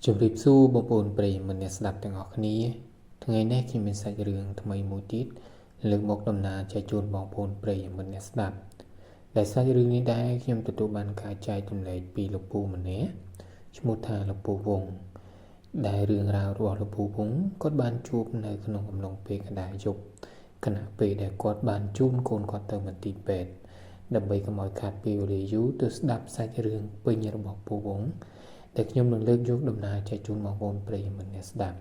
ជំរាបសួរបងប្អូនប្រិយមិត្តអ្នកស្ដាប់ទាំងអស់គ្នាថ្ងៃនេះខ្ញុំមានសាច់រឿងថ្មីមួយទៀតលើកមកដំណើរចែកជូនបងប្អូនប្រិយមិត្តអ្នកស្ដាប់ដែលសាច់រឿងនេះដែរខ្ញុំទទួលបានការចែករំលែកពីលោកពូម្នាក់ឈ្មោះថាលោកពូវងដែលរឿងរ៉ាវរបស់លោកពូវងគាត់បានជួបនៅក្នុងអំឡុងពេលកណ្ដាលយប់ខណៈពេលដែលគាត់បានជូនកូនគាត់ទៅមន្ទីរពេទ្យដើម្បីកុំឲ្យខាតពេលវេលាយូរទៅស្ដាប់សាច់រឿងពេញរបស់ពូវងតែខ្ញុំនឹងលើកយកដំណើរចែកជូនបងប្អូនប្រិយមិត្តអ្នកស្ដាប់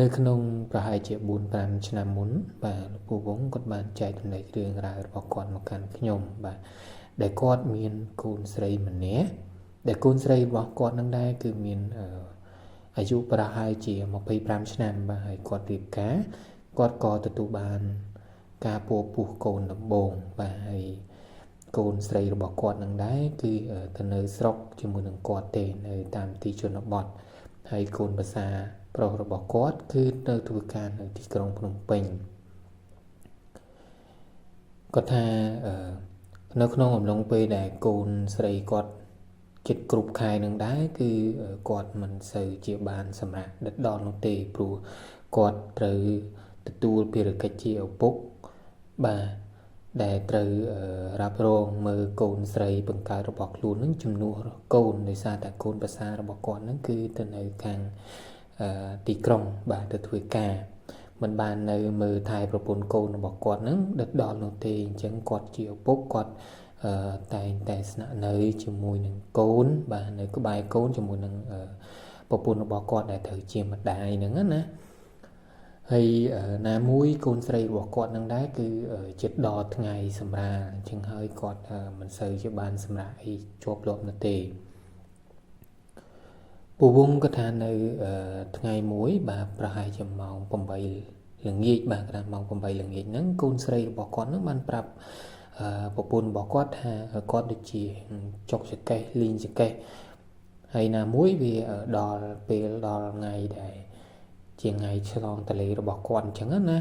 នៅក្នុងប្រហែលជា 4-5 ឆ្នាំមុនបាទលោកពូវងគាត់បានចែករំលែករឿងរ៉ាវរបស់គាត់មកកាន់ខ្ញុំបាទដែលគាត់មានកូនស្រីម្នាក់ដែលកូនស្រីរបស់គាត់នឹងដែរគឺមានអាយុប្រហែលជា25ឆ្នាំបាទហើយគាត់រៀបការគាត់ក៏ទទួលបានការពោពោះកូនដំបូងបាទហើយកូនស្រីរបស់គាត់នឹងដែរគឺទៅនៅស្រុកជាមួយនឹងគាត់ទេនៅតាមទីជនបទហើយកូនប្រសាប្រុសរបស់គាត់គឺនៅធ្វើការនៅទីក្រុងភ្នំពេញគាត់ថានៅក្នុងអំឡុងពេលដែលកូនស្រីគាត់ជិតគ្រប់ខែនឹងដែរគឺគាត់មិនសូវជាបានសម្រាប់ដិតដល់នោះទេព្រោះគាត់ត្រូវទទួលភារកិច្ចជាឪពុកបាទដែលត្រូវរ៉ាប់រងមើលកូនស្រីបង្កើតរបស់ខ្លួននឹងជំនួសកូនដោយសារតែកូនប្រសារបស់គាត់នឹងគឺទៅនៅខាងទីក្រុងបាទទៅធ្វើការមិនបាននៅមើលថែប្រពន្ធកូនរបស់គាត់នឹងដិតដល់នោះទេអញ្ចឹងគាត់ជាឪពុកគាត់តែងតែស្នាក់នៅជាមួយនឹងកូនបាទនៅក្បែរកូនជាមួយនឹងប្រពន្ធរបស់គាត់ដែលត្រូវជាម្ដាយហ្នឹងណាហើយណាមួយកូនស្រីរបស់គាត់នឹងដែរគឺចិត្តដល់ថ្ងៃសម្រាលអញ្ចឹងហើយគាត់មិនសូវជាបានសម្រាលអីជាប់លាប់នោះទេពូវងក៏ថានៅថ្ងៃមួយបាទប្រហែលជាម៉ោង8ល្ងាចបាទក្រៅម៉ោង8ល្ងាចហ្នឹងកូនស្រីរបស់គាត់ហ្នឹងបានប្រាប់ប្រពន្ធរបស់គាត់ថាគាត់ដូចជាចុកចកេះលីងចកេះហើយណាមួយវាដល់ពេលដល់ថ្ងៃដែលជាថ្ងៃឆ្លងតលេរបស់គាត់អញ្ចឹងណា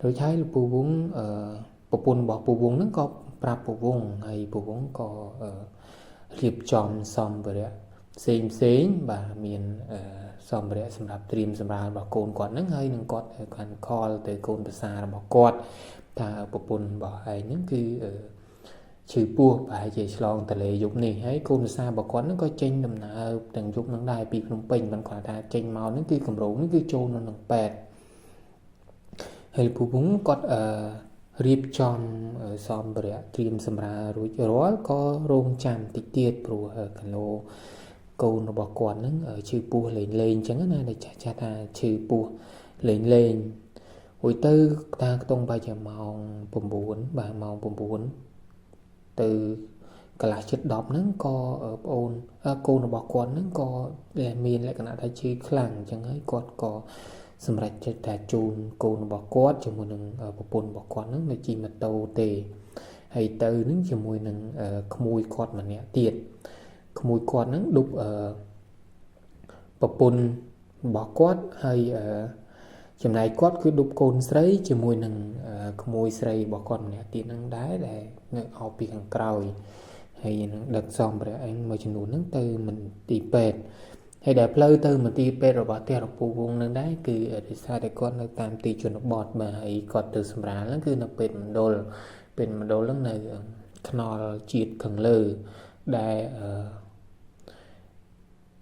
ដូចហើយលោកពូវងប្រពន្ធរបស់ពូវងហ្នឹងក៏ប្រាប់ពូវងហើយពូវងក៏រៀបចំសម្ភារៈផ្សេងបាទមានសម្ភារៈសម្រាប់ត្រៀមសម្រាប់របស់កូនគាត់ហ្នឹងហើយនឹងគាត់កាន់ខលទៅកូនប្រសារបស់គាត់ថាប្រពន្ធរបស់ឯងហ្នឹងគឺឈឺពោះប្រហែលជាឆ្លងតលេយប់នេះហើយកូនប្រសារបស់គាត់ហ្នឹងក៏ចេញដំណើរទាំងយប់ហ្នឹងដែរពីភ្នំពេញមិនគាត់ថាចេញមកហ្នឹងគឺកម្រោងហ្នឹងគឺចូលនៅក្នុងពេទ្យហើយពូវងគាត់រៀបចំសម្ភារៈត្រៀមសម្រាប់រួចរាល់ក៏រងចាំតិចទៀតព្រោះគីឡូកូនរបស់គាត់ហ្នឹងឈឺពោះលេងអញ្ចឹងណាដែលចាស់ថាឈឺពោះលេងហួយទៅតាខ្ទង់បាយជាម៉ោង9បាទម៉ោង9ទៅកន្លះជិត10ហ្នឹងក៏ប្អូនកូនរបស់គាត់ហ្នឹងក៏មានលក្ខណៈថាឈឺខ្លាំងអញ្ចឹងហើយគាត់ក៏សម្រេចចិត្តថាជូនកូនរបស់គាត់ជាមួយនឹងប្រពន្ធរបស់គាត់ហ្នឹងនៅជិះម៉ូតូទេហើយទៅនឹងជាមួយនឹងក្មួយគាត់ម្នាក់ទៀតក្មួយគាត់ហ្នឹងឌុបប្រពន្ធរបស់គាត់ហើយចំណែកគាត់គឺឌុបកូនស្រីជាមួយនឹងក្មួយស្រីរបស់គាត់ម្នាក់ទៀតហ្នឹងដែរដែលនៅអោបពីខាងក្រោយហើយនឹងដឹកសម្ភារៈឯងមួយចំនួនហ្នឹងទៅមន្ទីរពេទ្យហើយដែលផ្លូវទៅមន្ទីរពេទ្យរបស់ផ្ទះរបស់ពូវងហ្នឹងដែរគឺដោយសារតែគាត់នៅតាមទីជនបទបាទហើយគាត់ទៅសម្រាលហ្នឹងគឺនៅពេទ្យមណ្ឌលហ្នឹងនៅថ្នល់ជាតិខាងលើដែល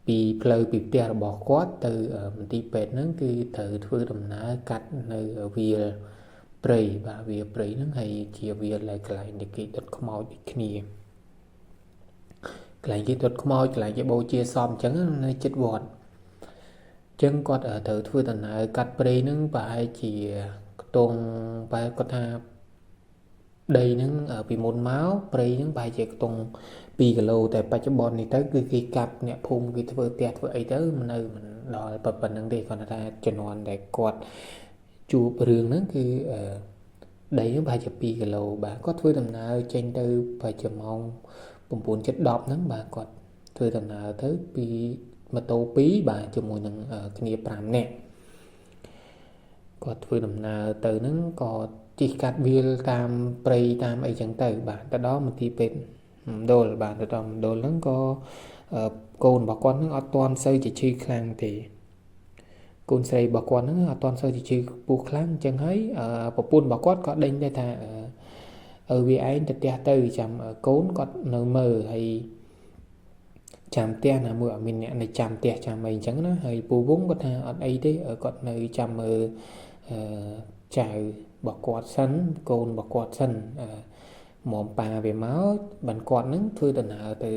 ពីផ្លូវពីផ្ទះរបស់គាត់ទៅមន្ទីរពេទ្យហ្នឹងគឺត្រូវធ្វើដំណើរកាត់នៅវាលព្រៃបាទវាលព្រៃហ្នឹងហើយជាវាលដែលកន្លែងដែលគេដុតខ្មោចដូចគ្នាកន្លែងគេដុតខ្មោចកន្លែងគេបូជាសពអញ្ចឹងនៅជិតវត្តអញ្ចឹងគាត់ត្រូវធ្វើដំណើរកាត់ព្រៃហ្នឹងប្រហែលជាខ្ទង់បែរគាត់ថាដីហ្នឹងពីមុនមកព្រៃហ្នឹងប្រហែលជាខ្ទង់2គីឡូតែបច្ចុប្បន្ននេះទៅគឺគេកាប់អ្នកភូមិគេធ្វើផ្ទះធ្វើអីទៅមិនដល់ប៉ុណ្្នឹងទេគាត់ថាជំនាន់ដែលគាត់ជួបរឿងហ្នឹងគឺដីហ្នឹងប្រហែលជា2គីឡូបាទគាត់ធ្វើដំណើរចេញទៅប្រហែលជាម៉ោង9:10ហ្នឹងបាទគាត់ធ្វើដំណើរទៅពីម៉ូតូ2បាទជាមួយនឹងគ្នា5នាក់គាត់ធ្វើដំណើរទៅហ្នឹងក៏ជិះកាត់វាលតាមព្រៃតាមអីចឹងទៅបាទទៅដល់មន្ទីរពេទ្យមណ្ឌលបាទទៅដល់មណ្ឌលហ្នឹងក៏ កូនរបស់គាត់នឹងអត់ទាន់សូវជាឈឺខ្លាំងទេកូនស្រីរបស់គាត់នឹងអត់ទាន់សូវជាឈឺពោះខ្លាំងអញ្ចឹងហើយប្រពន្ធរបស់គាត់ក៏ដេញដែរថាវាឯងទៅផ្ទះទៅចាំកូនគាត់នៅមើលហើយចាំផ្ទះណាមួយអត់មានអ្នកនៅចាំផ្ទះចាំអីអញ្ចឹងណាហើយពូវងគាត់ថាអត់អីទេគាត់នៅចាំមើលចៅរបស់គាត់សិនកូនរបស់គាត់សិនមកប៉ាវាមកបានគាត់នឹងធ្វើដំណើរទៅ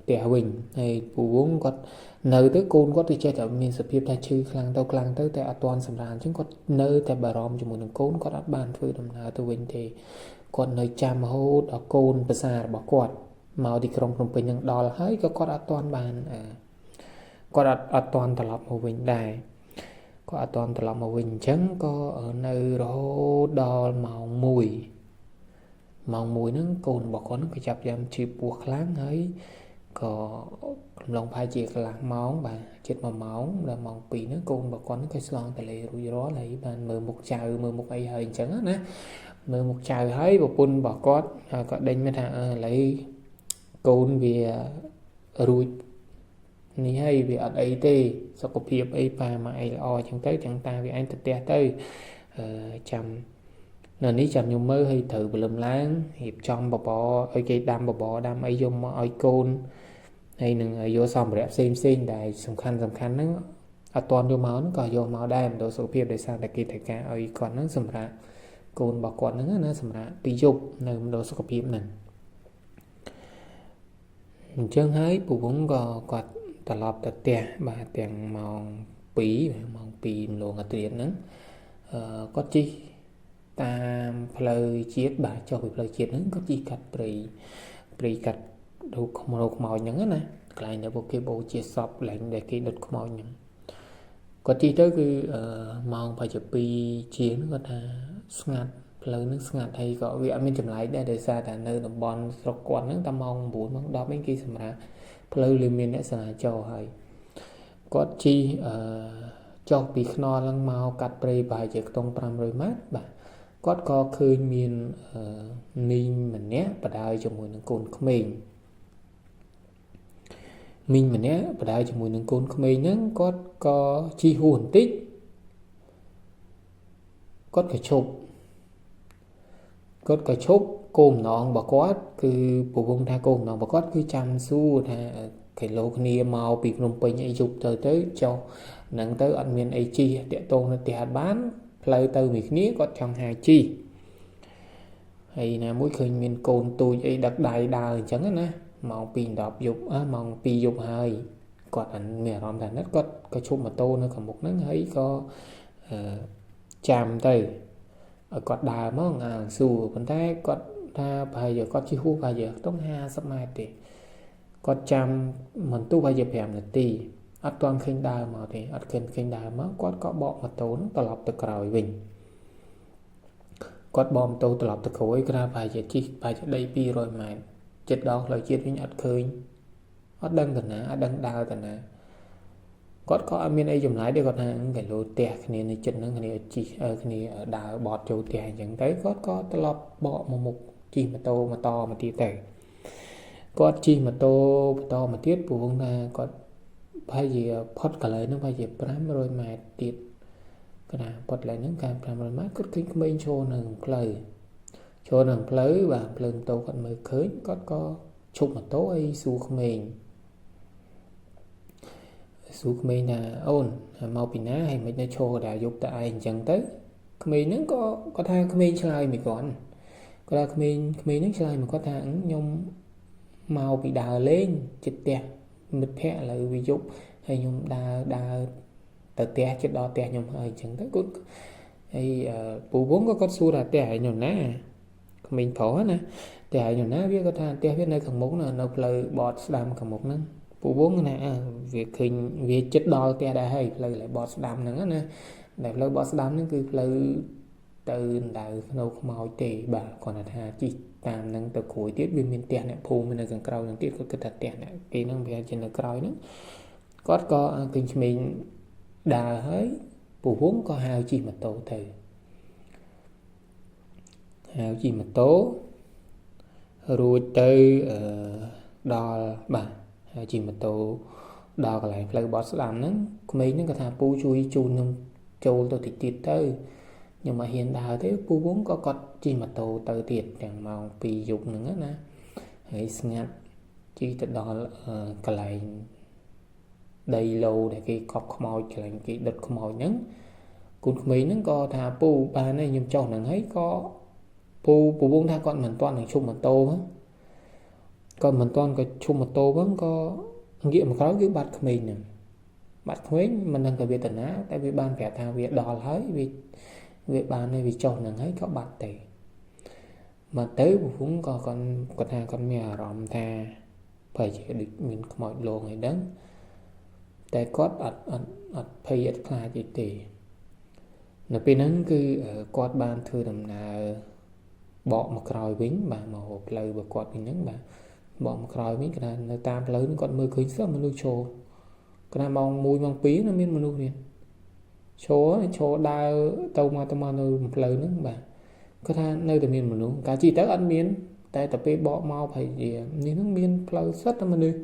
ផ្ទះវិញហើយពូវងគាត់នៅទៅកូនគាត់ទៅចេះតែមានសភាពថាឈឺខ្លាំងទៅតែអត់ទាន់សម្រាលអញ្ចឹងគាត់នៅតែបារម្ភជាមួយនឹងកូនគាត់អត់បានធ្វើដំណើរទៅវិញទេគាត់នៅចាំរហូតដល់កូនប្រសាររបស់គាត់មកទីក្រុងភ្នំពេញនឹងដល់ហើយក៏គាត់អត់ទាន់បានគាត់អត់ទាន់ត្រឡប់មកវិញដែរគាត់អត់ទាន់ត្រឡប់មកវិញអញ្ចឹងក៏នៅរហូតដល់ម៉ោង1ហ្នឹងកូនរបស់គាត់នឹងក៏ចាប់យ៉ាំឈឺពោះខ្លាំងហើយក៏កំឡុងផាយជាកន្លះម៉ោងបាទជិត1ម៉ោងដល់ម៉ោង2ហ្នឹងកូនរបស់គាត់នឹងក៏ឆ្លងទន្លេរួចរាល់ហើយបានមើលមុខចៅមើលមុខអីហើយអញ្ចឹងណាមើលមុខចៅហើយប្រពន្ធរបស់គាត់ក៏ដេញមកថាឥឡូវកូនវារួចនេះហើយវាអត់អីទេសុខភាពអីប៉ាមកអីល្អអញ្ចឹងទៅទាំងតាវាឯងទៅផ្ទះទៅចាំនៅនេះចាំខ្ញុំមើលឲ្យត្រូវព្រលឹមឡើងរៀបចំបបរឲ្យគេដាំបបរដាំអីយកមកឲ្យកូនហើយនឹងយកសម្ភារៈផ្សេងដែលសំខាន់ហ្នឹងអត់ទាន់យកមកហ្នឹងក៏យកមកដែរមិនដល់សុខភាពដោយសារតែគេត្រូវការឲ្យគាត់ហ្នឹងសម្រាប់កូនរបស់គាត់ហ្នឹងណាសម្រាប់ពីយប់នៅមណ្ឌលសុខភាពហ្នឹងអញ្ចឹងហើយពូវងក៏គាត់ត្រឡប់ទៅផ្ទះបាទទាំងម៉ោង2ម៉ោង2ម្លងអាត្រៀតហ្នឹងគាត់ជិះតាមផ្លូវជាតិបាទចុះពីផ្លូវជាតិហ្នឹងគាត់ជិះកាត់ព្រៃកាត់រូបខ្មោចហ្នឹងណាកន្លែងដែលពួកគេបូជាសពកន្លែងដែលគេដុតខ្មោចហ្នឹងគាត់ជិះទៅគឺម៉ោងប្រហែលជា2ជាងគាត់ថាស្ងាត់ផ្លូវហ្នឹងស្ងាត់ហើយក៏វាអត់មានចម្លែកដែរដោយសារតែនៅតំបន់ស្រុកគាត់ហ្នឹងតែម៉ោង9ម៉ោង10វិញគេសម្រាប់ផ្លូវលឿនមានអ្នកចរាចរណ៍ហើយគាត់ជិះចុះពីខ្នល់ឡើងមកកាត់ព្រៃប្រហែលជាខ្ទង់500ម៉ែត្របាទគាត់ក៏ឃើញមានមីងម្នាក់បដើជាមួយនឹងកូនក្មេងមីងម្នាក់បដើជាមួយនឹងកូនក្មេងហ្នឹងគាត់ក៏ជិះហួសបន្តិចគាត់ក៏ឈប់គោលម្ដងរបស់គាត់គឺពវងថាគោលម្ដងរបស់គាត់គឺចាំសួរថាគេលោគ្នាមកពីភ្នំពេញអីយប់ទៅចុះហ្នឹងទៅអត់មានអីជិះតាក់ទងនៅផ្ទះអត់បានផ្លូវទៅមួយគ្នាគាត់ចង់ហៅជិះហើយណាមួយឃើញមានកូនទូចអីដឹកដៃដើរអញ្ចឹងណាម៉ោង2:10យប់ម៉ោង2យប់ហើយគាត់មានអារម្មណ៍ថានេះគាត់ក៏ឈប់ម៉ូតូនៅខាងមុខហ្នឹងហើយក៏ចាំទៅឲ្យគាត់ដើរមកសួរប៉ុន្តែគាត់ថាប្រហែលជាគាត់ជិះហួសប្រហែលជាខ្ទង់50ម៉ែត្រទេគាត់ចាំមិនទោះប្រហែលជា5នាទីអត់ទាន់ឃើញដើរមកទេអត់ឃើញដើរមកគាត់ក៏បកម៉ូតូហ្នឹងត្រឡប់ទៅក្រោយវិញគាត់បកម៉ូតូត្រឡប់ទៅក្រោយក្រៅប្រហែលជាជិះប្រហែលជាដី200ម៉ែត្រចិត្តដល់ផ្លូវជាតិវិញអត់ឃើញអត់ដឹងទៅណាអត់ដឹងដើរទៅណាគាត់ក៏អត់មានអីចម្លែកទេគាត់ថាគេលោផ្ទះគ្នានៅចិត្តហ្នឹងគ្នាជិះគ្នាដើរបត់ចូលផ្ទះអញ្ចឹងទៅគាត់ក៏ត្រឡប់បកមកមុខជិះម៉ូតូមកទៀតទៅគាត់ជិះម៉ូតូបន្តមកទៀតព្រោះថាគាត់ប្រហែលជាផុតកន្លែងហ្នឹងប្រហែលជា500ម៉ែត្រទៀតគាត់ថាផុតកន្លែងហ្នឹងកាល500ម៉ែត្រគាត់ឃើញក្មេងឈរនៅផ្លូវបាទភ្លើងម៉ូតូគាត់មើលឃើញគាត់ក៏ឈប់ម៉ូតូឲ្យសួរក្មេងថាអូនមកពីណាហើយមិននៅឈរដែរយប់តែឯងអញ្ចឹងទៅក្មេងហ្នឹងក៏គាត់ថាក្មេងឆ្លើយមួយគាត់ថាក្មេងហ្នឹងឆ្លើយមកគាត់ថាខ្ញុំមកពីដើរលេងចិត្តផ្ទះមិត្តភ័ក្តិឥឡូវវាយប់ហើយខ្ញុំដើរទៅផ្ទះចិត្តដល់ផ្ទះខ្ញុំហើយអញ្ចឹងទៅគាត់ហើយពូវងក៏គាត់សួរថាផ្ទះឯងនៅណាក្មេងប្រុសណាផ្ទះឯងនៅណាវាគាត់ថាផ្ទះវានៅខាងមុខនៅផ្លូវបត់ស្ដាំខាងមុខហ្នឹងពូវងណាវាឃើញវាចិត្តដល់ផ្ទះដែរហើយផ្លូវបត់ស្ដាំហ្នឹងណាដែលផ្លូវបត់ស្ដាំហ្នឹងគឺផ្លូវទៅដៅភ្នៅខ្មោចទេបាទគាត់ថាជិះតាមហ្នឹងទៅក្រួយទៀតវាមានផ្ទះអ្នកភូមិនៅខាងក្រោយហ្នឹងទៀតគាត់គិតថាផ្ទះអ្នកគេហ្នឹងវាជានៅក្រោយហ្នឹងគាត់ក៏ឃើញក្មេងដើរហើយពូវងក៏ហៅជិះម៉ូតូទៅរួចទៅដល់បាទហើយជិះម៉ូតូ ដល់កន្លែងផ្លូវបត់ស្ដាំហ្នឹងក្មេងហ្នឹងក៏ថាពូជួយជូនខ្ញុំចូលទៅតិចទៀតទៅខ្ញុំមកហ៊ានដើរទេពូវងក៏គាត់ជិះម៉ូតូទៅទៀតទាំងម៉ោង2យប់ហ្នឹងណាហើយស្ងាត់ជិះទៅដល់កន្លែងដីឡូដែលគេកប់ខ្មោចកន្លែងគេដុតខ្មោចហ្នឹងកូនក្មេងហ្នឹងក៏ថាពូបានហើយខ្ញុំចុះហ្នឹងហើយក៏ពូវងថាគាត់មិនទាន់នឹងឈប់ម៉ូតូគាត់មិនទាន់ក៏ឈប់ម៉ូតូហ្នឹងក៏ងាកមកក្រោយគឺបាត់ក្មេងហ្នឹងបាត់ក្មេងមិនដឹងទៅវាទៅណាតែវាបានប្រាប់ថាវាដល់ហើយវាបានហើយវាចុះហ្នឹងហើយក៏បាត់ទៅមកទៅពវងក៏គាត់ថាគាត់មានអារម្មណ៍ថាប្រហែលជាដូចមានខ្មោចលងអីដឹងតែគាត់អត់ភ័យអត់ខ្លាចអីទេនៅពេលហ្នឹងគឺគាត់បានធ្វើដំណើរបកមកក្រោយវិញបាទមកផ្លូវរបស់គាត់វិញហ្នឹងបាទបកមកក្រោយវិញគាត់នៅតាមផ្លូវហ្នឹងគាត់មើលឃើញសោះមនុស្សឈរគាត់ម៉ោង1ម៉ោង2នៅមានមនុស្សទៀតឈរដើរទៅមកនៅផ្លូវហ្នឹងបាទគាត់ថានៅតែមានមនុស្សកាលជិះទៅអត់មានតែពេលបកមកប្រហែលជានេះហ្នឹងមានផ្លូវសិតតែមនុស្ស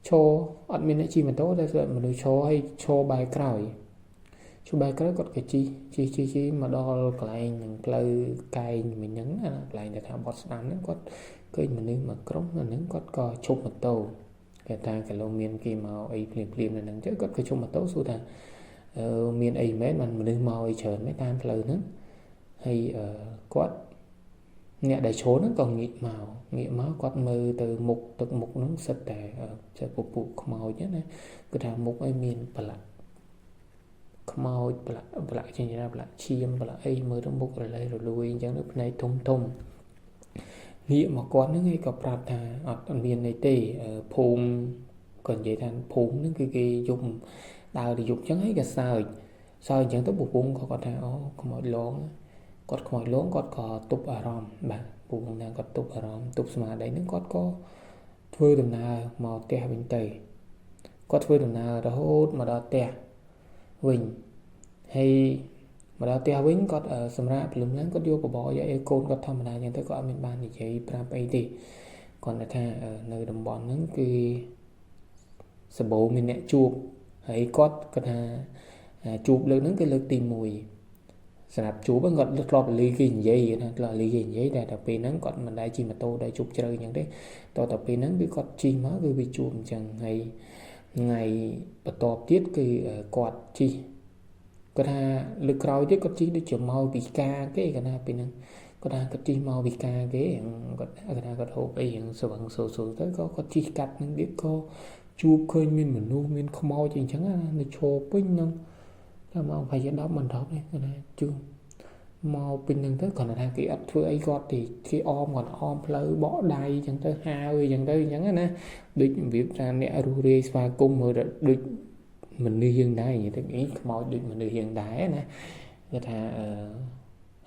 ឈរអត់មានអ្នកជិះម៉ូតូតែមនុស្សឈរហើយឈរបែរក្រោយគាត់ក៏ជិះមកដល់កន្លែងនឹងផ្លូវកែងមិញហ្នឹងណាកន្លែងដែលថាបត់ស្ដាំហ្នឹងគាត់ឃើញមនុស្សមួយក្រុមហ្នឹងគាត់ក៏ឈប់ម៉ូតូគេថាកាលមានគេមកអីភ្លាមនៅហ្នឹងទៅគាត់ក៏ឈប់ម៉ូតូសួរថាមានអីមែនបានមនុស្សមកអីច្រើនមែនតាមផ្លូវហ្នឹងហើយគាត់អ្នកដែលឈរហ្នឹងក៏ងាកមកគាត់មើលទៅមុខទឹកមុខហ្នឹងសិតតែពពួកខ្មោចណាគាត់ថាមុខអីមានប្រឡាក់ខ្មោចប្រឡាក់ជាងណាប្រឡាក់ឈាមប្រឡាក់អីមើលទៅមុខរលែងរលួយអញ្ចឹងទៅភ្នែកធំងាកមកគាត់ហ្នឹងឯងក៏ប្រាប់ថាអត់មានអីទេភូមិក៏និយាយថាភូមិហ្នឹងគឺគេយំដើរទៅយប់អញ្ចឹងហើយក៏សើចអញ្ចឹងទៅពពងគាត់ថាអូខ្មោចលងគាត់ក៏ទប់អារម្មណ៍បាទពូហ្នឹងគាត់ទប់អារម្មណ៍ទប់ស្មារតីហ្នឹងគាត់ក៏ធ្វើដំណើរមកផ្ទះវិញទៅគាត់ធ្វើដំណើររហូតមកដល់ផ្ទះវិញហើយមកដល់ផ្ទះវិញគាត់សម្រាប់ព្រលឹមឡើងគាត់យកបបរយកអីកូនគាត់ធម្មតាអញ្ចឹងទៅគាត់អត់មានបាននិយាយប្រាប់អីទេគាត់ថានៅតំបន់ហ្នឹងគឺសម្បូរមានអ្នកជួបហើយគាត់ថាជួបលើកហ្នឹងគឺលើកទី1សម្រាប់ជួបគាត់ធ្លាប់លីគេនិយាយណាធ្លាប់លីគេនិយាយតែដល់ពេលហ្នឹងគាត់មិនដែលជិះម៉ូតូដែលជួបជ្រៅអញ្ចឹងទេតទៅពេលហ្នឹងគឺគាត់ជិះមកគឺវាជួបអញ្ចឹងហើយថ្ងៃបន្ទាប់ទៀតគឺគាត់ជិះគាត់ថាលើកក្រោយទៀតគាត់ជិះដូចជាមកពីការគេគាត់ថាពេលហ្នឹងគាត់ថាគាត់ជិះមកពីការគេគាត់ថាគាត់ហូបអីយ៉ាងស្វឹងសូទៅក៏គាត់ជិះកាត់នឹងទៀតក៏ជួបឃើញមានមនុស្សមានខ្មោចអីចឹងណានៅឈរពេញហ្នឹងតែមកប្រហែលជា10មិន10នេះគាត់ថាជួបមកពេញហ្នឹងទៅគាត់ថាគេអត់ធ្វើអីគាត់ទេគេអមផ្លូវបកដៃចឹងទៅហាវអីចឹងទៅអញ្ចឹងណាដូចរបៀបថាអ្នករស់រាយស្វាគមន៍មើលដូចមនុស្សយើងដែរនិយាយទៅអីខ្មោចដូចមនុស្សយើងដែរណាគាត់ថា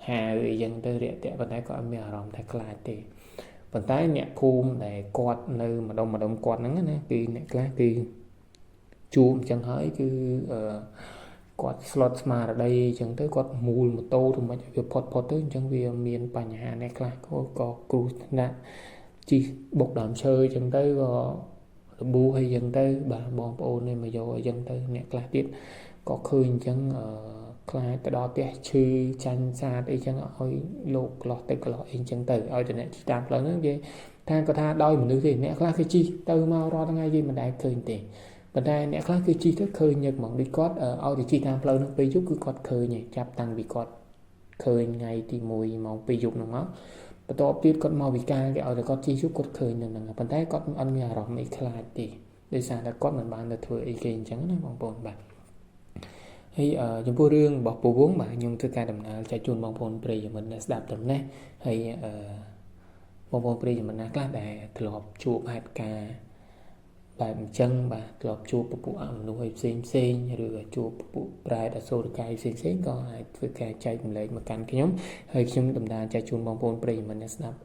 ហាវអីចឹងទៅរាក់ទាក់ប៉ុន្តែគាត់អត់មានអារម្មណ៍ថាខ្លាចទេប៉ុន្តែអ្នកភូមិដែលគាត់នៅម្ដុំគាត់ហ្នឹងណាគឺអ្នកខ្លះគឺជួបអញ្ចឹងហើយគឺគាត់ស្លុតស្មារតីអញ្ចឹងទៅគាត់មូលម៉ូតូទៅមិនវាផុតទៅអញ្ចឹងវាមានបញ្ហាអ្នកខ្លះក៏គ្រោះថ្នាក់ជិះបុកដើមឈើអញ្ចឹងទៅក៏របួសអីចឹងទៅបាទបងប្អូននេះមកយកអីចឹងទៅអ្នកខ្លះទៀតក៏ឃើញអញ្ចឹងខ្លាចទៅដល់ផ្ទះឈឺចាញ់សាទអីចឹងឲ្យលោកក្លោះទៅក្លោះអីចឹងទៅឲ្យតែអ្នកជិះតាមផ្លូវហ្នឹងគេថាគាត់ថាដោយមនុស្សទេអ្នកខ្លះគេជិះទៅមករាល់ថ្ងៃគេមិនដែលឃើញទេប៉ុន្តែអ្នកខ្លះគឺជិះទៅឃើញញឹកហ្មងដូចគាត់ឲ្យទៅជិះតាមផ្លូវហ្នឹងពេលយប់គឺគាត់ឃើញចាប់តាំងពីគាត់ឃើញថ្ងៃទី1ម៉ោង2យប់ហ្នឹងមកបន្ទាប់ទៀតគាត់មកវិការគេឲ្យតែគាត់ជិះយប់គាត់ឃើញនៅហ្នឹងប៉ុន្តែគាត់អត់មានអារម្មណ៍អីខ្លាចទេដោយសារតែគាត់មិនបានទៅធ្វើអីគេអញ្ចឹងណាបងប្អូនបាទហើយចំពោះរឿងរបស់ពូវងបាទខ្ញុំធ្វើការដំណើរចែកជូនបងប្អូនប្រិយមិត្តស្ដាប់ទៅនេះហើយបងប្អូនប្រិយមិត្តណាខ្លះដែលធ្លាប់ជួបហេតុការណ៍បែបអញ្ចឹងបាទធ្លាប់ជួបពពួកអមនុស្សឲ្យផ្សេងឬក៏ជួបពពួកប្រែតអសូរកាយផ្សេងក៏អាចធ្វើការចែករំលែកមកកាន់ខ្ញុំហើយខ្ញុំដំណើរចែកជូនបងប្អូនប្រិយមិត្តអ្នកស្ដាប់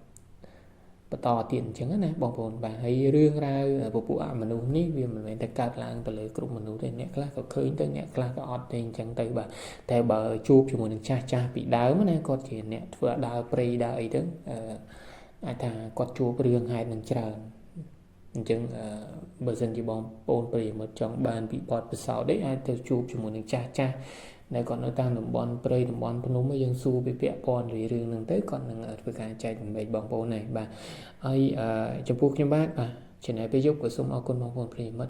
បន្តទៀតអញ្ចឹងណាបងប្អូនបាទហើយរឿងរ៉ាវពពួកអមនុស្សនេះវាមិនមែនតែកើតឡើងទៅលើគ្រប់មនុស្សទេអ្នកខ្លះក៏ឃើញទៅអ្នកខ្លះក៏អត់ទេអញ្ចឹងទៅបាទតែបើជួបជាមួយនឹងចាស់ពីដើមណាគាត់ជាអ្នកធ្វើដើរព្រៃដើរអីទៅអាចថាគាត់ជួបរឿងហេតុនឹងច្រើន អញ្ចឹងបើសិនជាបងប្អូនប្រិយមិត្តចង់បានពីបទពិសោធន៍đấyអាចទៅជួបជាមួយនឹងចាស់ដែលគាត់នៅតាមតំបន់ព្រៃតំបន់ភ្នំយើងសួរពីពាក់ព័ន្ធរឿងហ្នឹងទៅគាត់នឹងធ្វើការចែករំលែកបងប្អូនដែរបាទហើយចំពោះខ្ញុំបាទចំណែកពេលយប់ក៏សូមអរគុណបងប្អូនប្រិយមិត្ត